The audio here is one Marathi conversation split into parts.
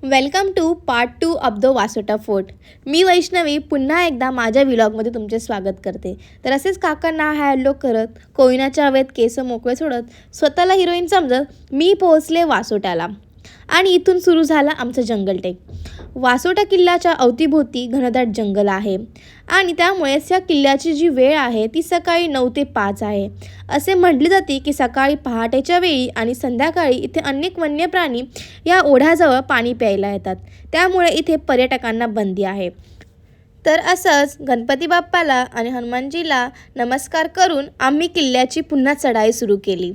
Welcome to part 2 of the Vasota fort. मी वैष्णवी पुन्हा एकदा माझ्या व्लॉगमध्ये तुमचे स्वागत करते. तर असेच काकांना हॅलो करत, कोयनाच्या हवेत केस मोकळे सोडत, स्वतःला हिरोईन समजत मी पोहोचले वासोट्याला. आणि इथून सुरू झाला आमचं जंगल टेक. वासोटा किल्ल्याच्या अवतीभोवती घनदाट जंगल आहे आणि त्यामुळेच या किल्ल्याची जी वेळ आहे ती सकाळी 9 ते 5 आहे. असे म्हटले जाते की सकाळी पहाटेच्या वेळी आणि संध्याकाळी इथे अनेक वन्य प्राणी या ओढ्याजवळ पाणी प्यायला येतात. त्यामुळे इथे पर्यटकांना बंदी आहे. तर असंच गणपती बाप्पाला आणि हनुमानजीला नमस्कार करून आम्ही किल्ल्याची पुन्हा चढाई सुरू केली.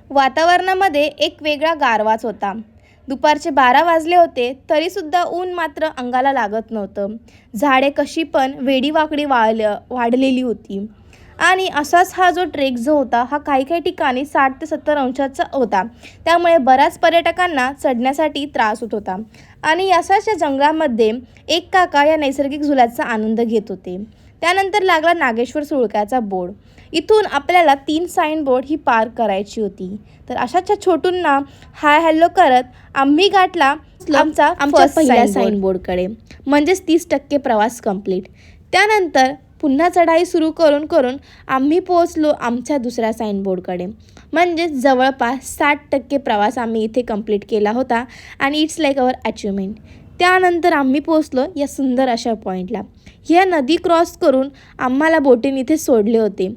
वातावरणामध्ये एक वेगळा गारवाच होता. दुपारचे 12 वाजले होते तरीसुद्धा ऊन मात्र अंगाला लागत नव्हतं. झाडे कशी पण वेडीवाकडी वाढलेली होती आणि असाच हा जो ट्रेक जो होता हा काही ठिकाणी 60 ते 70 अंशाचा होता. त्यामुळे बऱ्याच पर्यटकांना चढण्यासाठी त्रास होत होता. आणि असाच या जंगलामध्ये एक काका या नैसर्गिक झुल्याचा आनंद घेत होते. त्यानंतर लागला नागेश्वर सुळक्याचा बोर्ड. इथून आपल्याला 3 साईन बोर्ड ही पार करायची होती. तर अशाच्या छोटूंना हाय हॅलो करत आम्ही गाठला आमच्या पहिल्या साईन बोर्डकडे. म्हणजेच 30% प्रवास कंप्लीट. त्यानंतर पुन्हा चढाई सुरू करून आम्ही पोहोचलो आमच्या दुसऱ्या साईन बोर्डकडे. म्हणजेच जवळपास 60% प्रवास आम्ही इथे कंप्लीट केला होता आणि इट्स लाईक अवर अचिव्हमेंट. त्यानंतर आम्ही पोहोचलो या सुंदर अशा पॉईंटला. ह्या नदी क्रॉस करून आम्हाला बोटीने इथे सोडले होते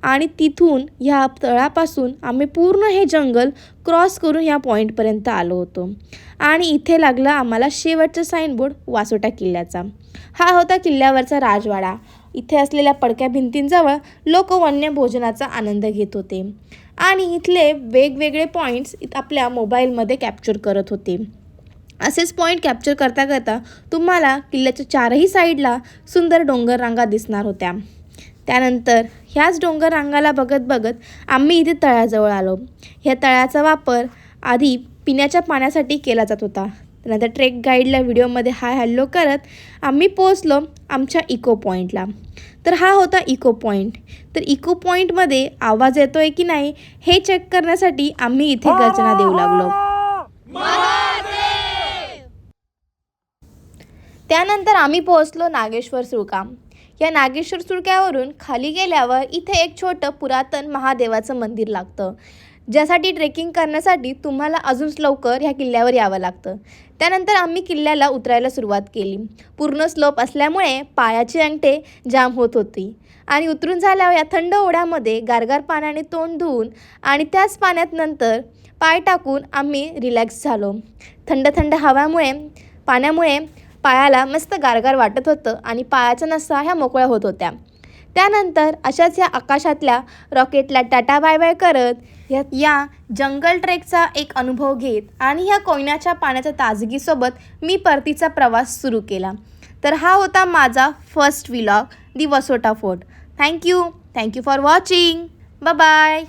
आणि तिथून ह्या तळापासून आम्ही पूर्ण हे जंगल क्रॉस करून ह्या पॉईंटपर्यंत आलो होतो. आणि इथे लागला आम्हाला शेवटचा साईनबोर्ड वासोटा किल्ल्याचा. हा होता किल्ल्यावरचा राजवाडा. इथे असलेल्या पडक्या भिंतींजवळ लोक वन्य भोजनाचा आनंद घेत होते आणि इथले वेगवेगळे पॉईंट्स आपल्या मोबाईलमध्ये कॅप्चर करत होते. असेच पॉईंट कॅप्चर करता करता तुम्हाला किल्ल्याच्या 4ही साईडला सुंदर डोंगर रांगा दिसणार होत्या. त्यानंतर ह्याच डोंगर रांगाला बघत आम्ही इथे तळ्याजवळ आलो. ह्या तळ्याचा वापर आधी पिण्याच्या पाण्यासाठी केला जात होता. त्यानंतर ट्रेक गाईडला व्हिडिओमध्ये हाय हॅलो करत आम्ही पोहोचलो आमच्या इको पॉईंटला. तर हा होता इको पॉईंट. तर इको पॉईंटमध्ये आवाज येतो आहे की नाही हे चेक करण्यासाठी आम्ही इथे गर्जना देऊ लागलो. त्यानंतर आम्ही पोहोचलो नागेश्वर सुळका. या नागेश्वर सुळक्यावरून खाली गेल्यावर इथे एक छोटं पुरातन महादेवाचं मंदिर लागतं, ज्यासाठी ट्रेकिंग करण्यासाठी तुम्हाला अजून लवकर ह्या किल्ल्यावर यावं लागतं. त्यानंतर आम्ही किल्ल्याला उतरायला सुरुवात केली. पूर्ण स्लोप असल्यामुळे पायाची अंगठे जाम होत होती आणि उतरून झाल्यावर या थंड ओढ्यामध्ये गारगार पाण्याने तोंड धुवून आणि त्याच पाण्यात नंतर पाय टाकून आम्ही रिलॅक्स झालो. थंड हवामुळे पाण्यामुळे पायाला मस्त गारगार वाटत होतं आणि पायाच्या नसा ह्या मोकळ्या होत होत्या. त्यानंतर अशाच या आकाशातल्या रॉकेटला टाटा बाय बाय करत या जंगल ट्रेकचा एक अनुभव घेत आणि ह्या कोयनाच्या पाण्याच्या ताजगीसोबत मी परतीचा प्रवास सुरू केला. तर हा होता माझा first vlog the Vasota fort. Thank you for watching. Bye.